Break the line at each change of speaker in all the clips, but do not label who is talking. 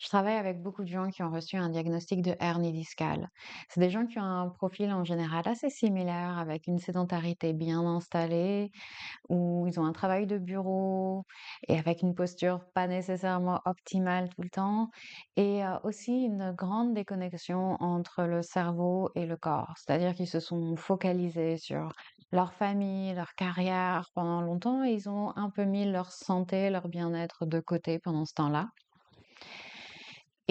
Je travaille avec beaucoup de gens qui ont reçu un diagnostic de hernie discale. C'est des gens qui ont un profil en général assez similaire, avec une sédentarité bien installée, où ils ont un travail de bureau et avec une posture pas nécessairement optimale tout le temps, et aussi une grande déconnexion entre le cerveau et le corps. C'est-à-dire qu'ils se sont focalisés sur leur famille, leur carrière pendant longtemps, et ils ont un peu mis leur santé, leur bien-être de côté pendant ce temps-là.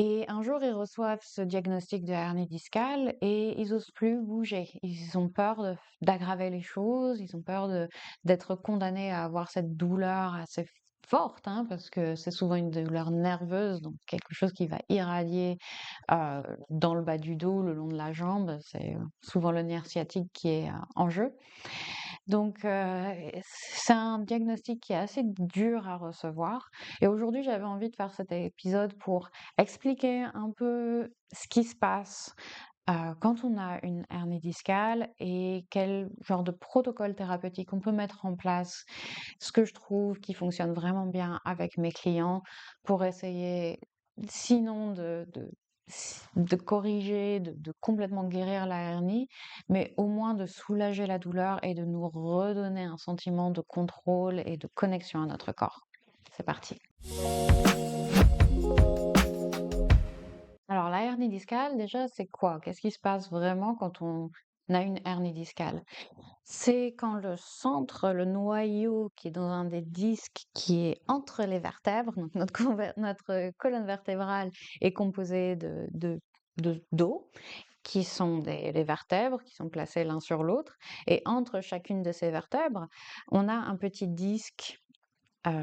Et un jour, ils reçoivent ce diagnostic de hernie discale et ils osent plus bouger. Ils ont peur d'aggraver les choses, ils ont peur d'être condamnés à avoir cette douleur assez forte, hein, parce que c'est souvent une douleur nerveuse, donc quelque chose qui va irradier dans le bas du dos, le long de la jambe. C'est souvent le nerf sciatique qui est en jeu. Donc, c'est un diagnostic qui est assez dur à recevoir. Et aujourd'hui, j'avais envie de faire cet épisode pour expliquer un peu ce qui se passe quand on a une hernie discale et quel genre de protocole thérapeutique on peut mettre en place. Ce que je trouve qui fonctionne vraiment bien avec mes clients pour essayer, sinon de corriger, de complètement guérir la hernie, mais au moins de soulager la douleur et de nous redonner un sentiment de contrôle et de connexion à notre corps. C'est parti. Alors, la hernie discale, déjà, c'est quoi? Qu'est-ce qui se passe vraiment quand on a une hernie discale? C'est quand le centre, le noyau qui est dans un des disques qui est entre les vertèbres, donc notre colonne vertébrale est composée d'os, qui sont les vertèbres, qui sont placées l'un sur l'autre. Et entre chacune de ces vertèbres, on a un petit disque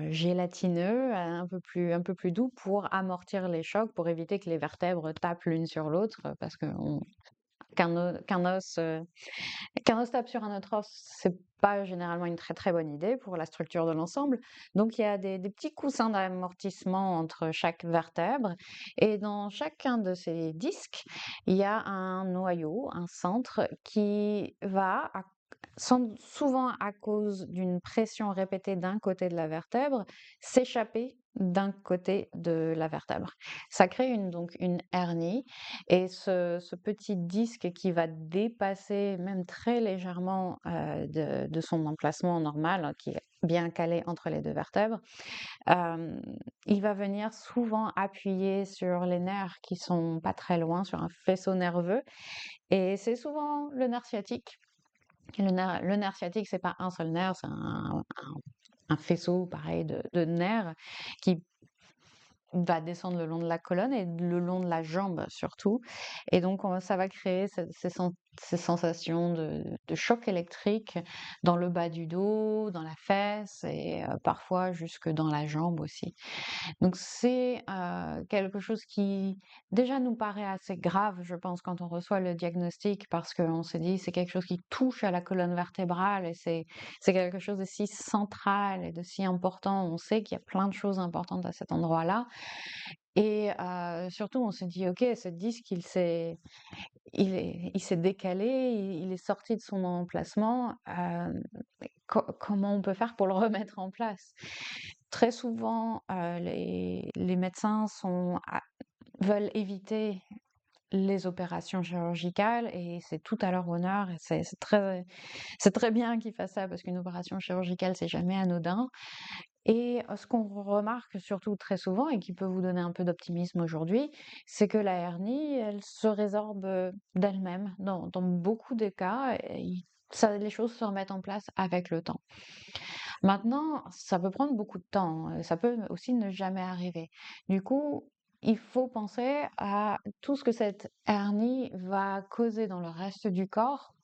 gélatineux, un peu plus doux pour amortir les chocs, pour éviter que les vertèbres tapent l'une sur l'autre, parce que qu'un os tape sur un autre os, c'est pas généralement une très très bonne idée pour la structure de l'ensemble. Donc il y a des petits coussins d'amortissement entre chaque vertèbre, et dans chacun de ces disques, il y a un noyau, un centre qui va, souvent à cause d'une pression répétée d'un côté de la vertèbre, s'échapper d'un côté de la vertèbre. Ça crée donc une hernie, et ce petit disque qui va dépasser même très légèrement de son emplacement normal, hein, qui est bien calé entre les deux vertèbres, euh, il va venir souvent appuyer sur les nerfs qui sont pas très loin, sur un faisceau nerveux, et c'est souvent le nerf sciatique. Le nerf sciatique, c'est pas un seul nerf, c'est un faisceau pareil de nerfs qui va descendre le long de la colonne et le long de la jambe surtout. Et donc, ça va créer ces sensations de choc électrique dans le bas du dos, dans la fesse et parfois jusque dans la jambe aussi. Donc c'est quelque chose qui déjà nous paraît assez grave, je pense, quand on reçoit le diagnostic, parce qu'on se dit c'est quelque chose qui touche à la colonne vertébrale, et c'est quelque chose de si central et de si important. On sait qu'il y a plein de choses importantes à cet endroit-là, et surtout on se dit ok, ce disque il s'est décalé, il est sorti de son emplacement. Comment on peut faire pour le remettre en place? Très souvent, les médecins veulent éviter les opérations chirurgicales, et c'est tout à leur honneur, et c'est très bien qu'ils fassent ça, parce qu'une opération chirurgicale, c'est jamais anodin. Et ce qu'on remarque surtout très souvent, et qui peut vous donner un peu d'optimisme aujourd'hui, c'est que la hernie, elle se résorbe d'elle-même. Dans beaucoup de cas, les choses se remettent en place avec le temps. Maintenant, ça peut prendre beaucoup de temps, ça peut aussi ne jamais arriver. Du coup, il faut penser à tout ce que cette hernie va causer dans le reste du corps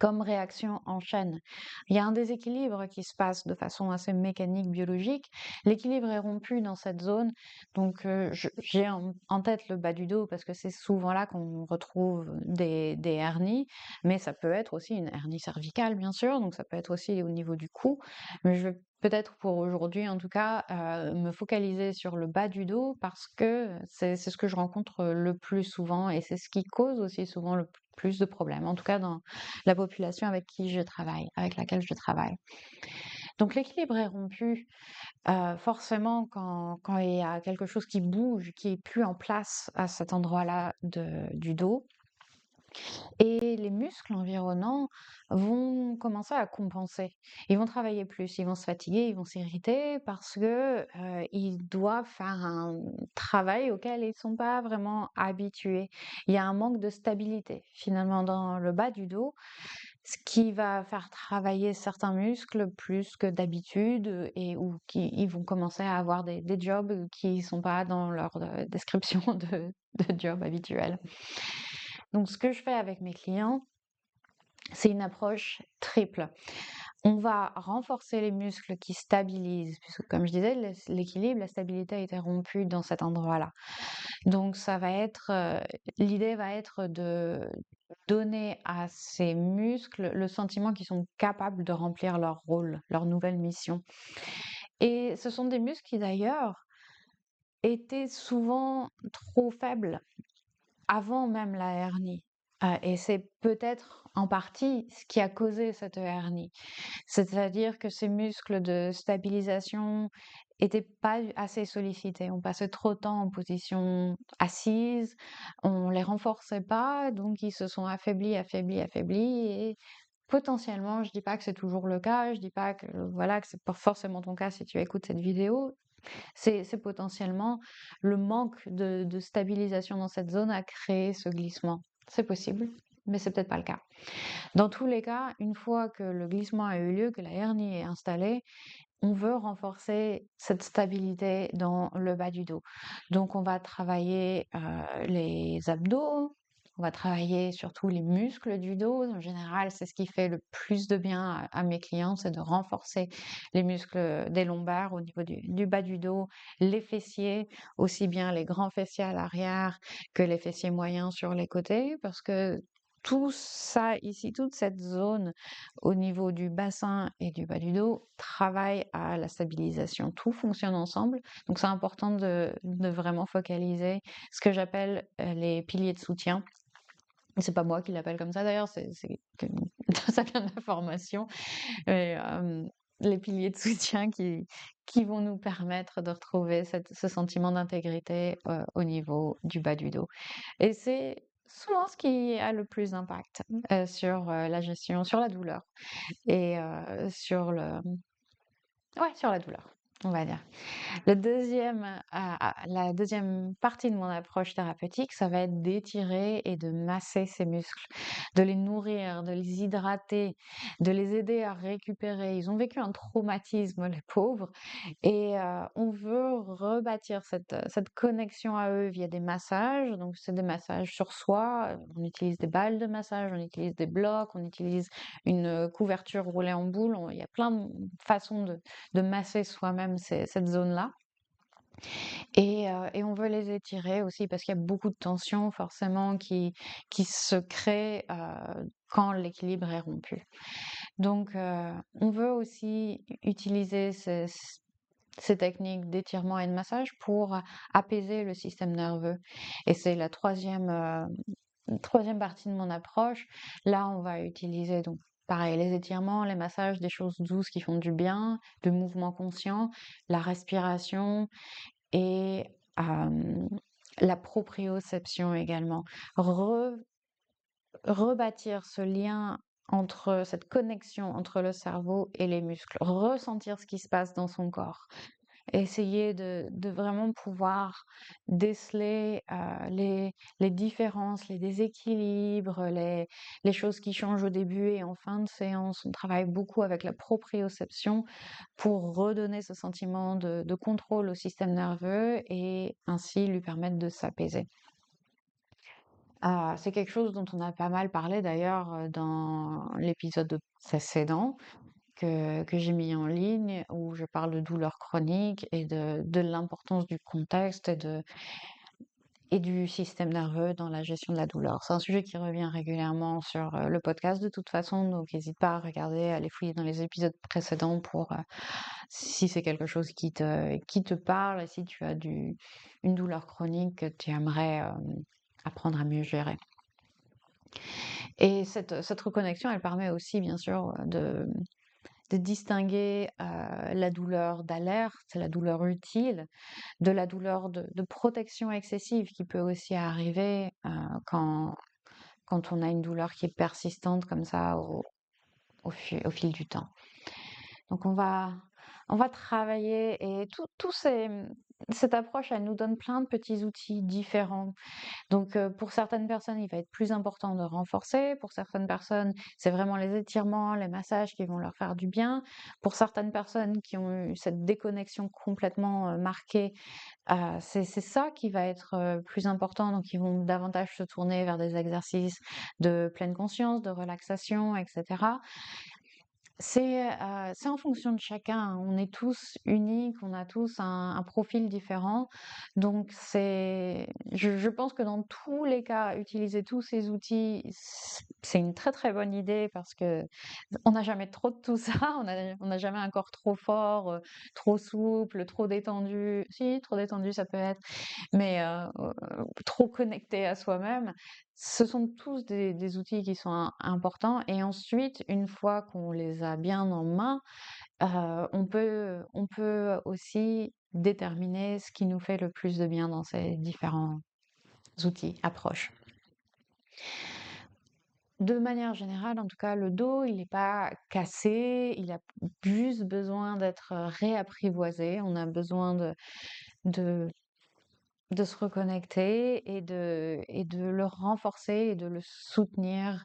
comme réaction en chaîne. Il y a un déséquilibre qui se passe de façon assez mécanique, biologique. L'équilibre est rompu dans cette zone. Donc, j'ai en tête le bas du dos, parce que c'est souvent là qu'on retrouve des hernies, mais ça peut être aussi une hernie cervicale, bien sûr. Donc, ça peut être aussi au niveau du cou. Mais je vais peut-être, pour aujourd'hui en tout cas, me focaliser sur le bas du dos, parce que c'est ce que je rencontre le plus souvent, et c'est ce qui cause aussi souvent le plus de problèmes, en tout cas dans la population avec laquelle je travaille. Donc l'équilibre est rompu, forcément quand il y a quelque chose qui bouge, qui est plus en place à cet endroit-là du dos. Et les muscles environnants vont commencer à compenser. Ils vont travailler plus, ils vont se fatiguer, ils vont s'irriter parce que, ils doivent faire un travail auquel ils sont pas vraiment habitués. Il y a un manque de stabilité finalement dans le bas du dos, ce qui va faire travailler certains muscles plus que d'habitude, et ou qui ils vont commencer à avoir des jobs qui sont pas dans leur, description de job habituel. Donc ce que je fais avec mes clients, c'est une approche triple. On va renforcer les muscles qui stabilisent, puisque comme je disais, l'équilibre, la stabilité a été rompue dans cet endroit-là. Donc ça va être, l'idée va être de donner à ces muscles le sentiment qu'ils sont capables de remplir leur rôle, leur nouvelle mission. Et ce sont des muscles qui d'ailleurs étaient souvent trop faibles avant même la hernie. Et c'est peut-être en partie ce qui a causé cette hernie. C'est-à-dire que ces muscles de stabilisation étaient pas assez sollicités. On passait trop de temps en position assise, on les renforçait pas, donc ils se sont affaiblis, affaiblis, affaiblis. Et potentiellement, je dis pas que c'est toujours le cas, je dis pas que voilà que c'est pas forcément ton cas si tu écoutes cette vidéo. C'est potentiellement le manque de stabilisation dans cette zone a créé ce glissement. C'est possible, mais c'est peut-être pas le cas. Dans tous les cas, une fois que le glissement a eu lieu, que la hernie est installée, on veut renforcer cette stabilité dans le bas du dos. Donc on va travailler les abdos, on va travailler surtout les muscles du dos. En général, c'est ce qui fait le plus de bien à mes clients, c'est de renforcer les muscles des lombaires au niveau du bas du dos, les fessiers, aussi bien les grands fessiers à l'arrière que les fessiers moyens sur les côtés, parce que tout ça ici, toute cette zone au niveau du bassin et du bas du dos travaille à la stabilisation. Tout fonctionne ensemble. Donc c'est important de vraiment focaliser ce que j'appelle les piliers de soutien. C'est pas moi qui l'appelle comme ça d'ailleurs, ça vient de la formation. Mais, les piliers de soutien qui vont nous permettre de retrouver ce sentiment d'intégrité au niveau du bas du dos. Et c'est souvent ce qui a le plus d'impact sur la gestion, sur la douleur et sur la douleur, on va dire. La deuxième partie de mon approche thérapeutique, ça va être d'étirer et de masser ces muscles, de les nourrir, de les hydrater, de les aider à récupérer. Ils ont vécu un traumatisme, les pauvres, et on veut rebâtir cette connexion à eux via des massages. Donc c'est des massages sur soi, on utilise des balles de massage, on utilise des blocs, on utilise une couverture roulée en boule. Il y a plein de façons de masser soi-même cette zone-là. Et on veut les étirer aussi parce qu'il y a beaucoup de tension forcément qui se crée quand l'équilibre est rompu. Donc on veut aussi utiliser ces techniques d'étirement et de massage pour apaiser le système nerveux. Et c'est la troisième partie de mon approche. Là, on va utiliser donc pareil, les étirements, les massages, des choses douces qui font du bien, de mouvements conscients, la respiration et la proprioception également. Rebâtir ce lien entre cette connexion entre le cerveau et les muscles, ressentir ce qui se passe dans son corps. Essayer de vraiment pouvoir déceler les différences, les déséquilibres, les choses qui changent au début et en fin de séance. On travaille beaucoup avec la proprioception pour redonner ce sentiment de contrôle au système nerveux et ainsi lui permettre de s'apaiser. C'est quelque chose dont on a pas mal parlé d'ailleurs dans l'épisode précédent que j'ai mis en ligne, où je parle de douleurs chroniques et de l'importance du contexte et du système nerveux dans la gestion de la douleur. C'est un sujet qui revient régulièrement sur le podcast de toute façon, donc n'hésite pas à regarder, à aller fouiller dans les épisodes précédents pour si c'est quelque chose qui te parle et si tu as une douleur chronique que tu aimerais apprendre à mieux gérer. Et cette reconnexion, elle permet aussi, bien sûr, de distinguer la douleur d'alerte, la douleur utile, de la douleur de protection excessive qui peut aussi arriver quand on a une douleur qui est persistante comme ça au fil du temps. Donc on va travailler et cette approche, elle nous donne plein de petits outils différents. Donc pour certaines personnes, il va être plus important de renforcer. Pour certaines personnes, c'est vraiment les étirements, les massages qui vont leur faire du bien. Pour certaines personnes qui ont eu cette déconnexion complètement marquée, c'est ça qui va être plus important. Donc ils vont davantage se tourner vers des exercices de pleine conscience, de relaxation, etc. C'est en fonction de chacun, hein. On est tous uniques, on a tous un profil différent. Donc je pense que dans tous les cas, utiliser tous ces outils, c'est une très très bonne idée parce que on n'a jamais trop de tout ça. On n'a jamais un corps trop fort, trop souple, trop détendu. Si, trop détendu, ça peut être, mais trop connecté à soi-même. Ce sont tous des outils qui sont importants et ensuite, une fois qu'on les a bien en main, on peut aussi déterminer ce qui nous fait le plus de bien dans ces différents outils, approches. De manière générale, en tout cas, le dos, il n'est pas cassé, il a juste besoin d'être réapprivoisé. On a besoin de de se reconnecter et de le renforcer et de le soutenir.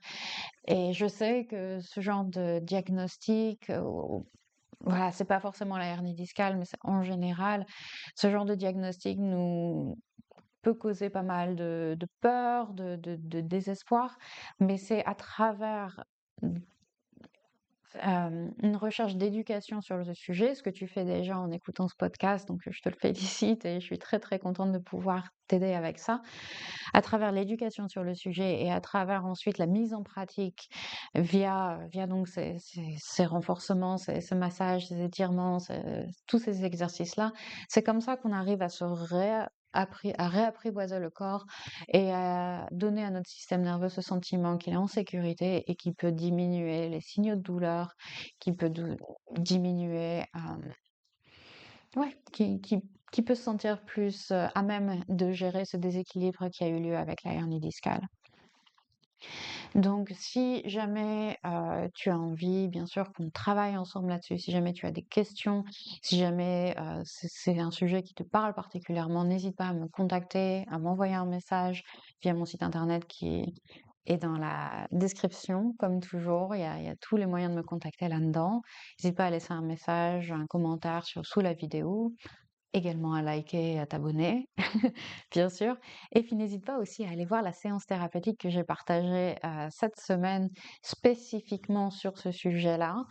Et je sais que ce genre de diagnostic, voilà, c'est pas forcément la hernie discale, mais c'est en général, ce genre de diagnostic nous peut causer pas mal de peur, de désespoir, mais c'est à travers une recherche d'éducation sur le sujet, ce que tu fais déjà en écoutant ce podcast, donc je te le félicite et je suis très très contente de pouvoir t'aider avec ça. À travers l'éducation sur le sujet et à travers ensuite la mise en pratique via donc ces renforcements, ces massages, ces étirements, tous ces exercices-là, c'est comme ça qu'on arrive à à réapprivoiser le corps et à donner à notre système nerveux ce sentiment qu'il est en sécurité et qui peut diminuer les signaux de douleur, qui peut diminuer, ouais, qui peut se sentir plus à même de gérer ce déséquilibre qui a eu lieu avec la hernie discale. Donc, si jamais tu as envie, bien sûr, qu'on travaille ensemble là-dessus, si jamais tu as des questions, si jamais c'est un sujet qui te parle particulièrement, n'hésite pas à me contacter, à m'envoyer un message via mon site internet qui est dans la description, comme toujours. Il y a tous les moyens de me contacter là-dedans. N'hésite pas à laisser un message, un commentaire sous la vidéo, également à liker et à t'abonner, bien sûr. Et puis n'hésite pas aussi à aller voir la séance thérapeutique que j'ai partagée cette semaine spécifiquement sur ce sujet-là,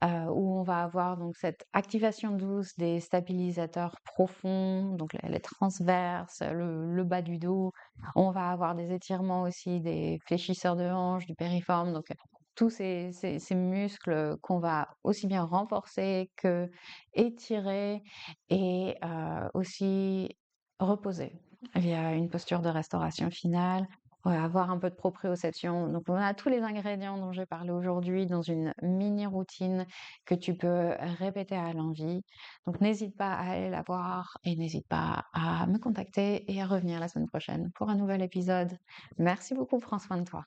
où on va avoir donc cette activation douce des stabilisateurs profonds, donc les transverses, le bas du dos. On va avoir des étirements aussi des fléchisseurs de hanches, du périforme, donc tous ces muscles qu'on va aussi bien renforcer que étirer et aussi reposer via une posture de restauration finale. On va avoir un peu de proprioception. Donc, on a tous les ingrédients dont j'ai parlé aujourd'hui dans une mini routine que tu peux répéter à l'envie. Donc, n'hésite pas à aller la voir et n'hésite pas à me contacter et à revenir la semaine prochaine pour un nouvel épisode. Merci beaucoup, prends soin de toi.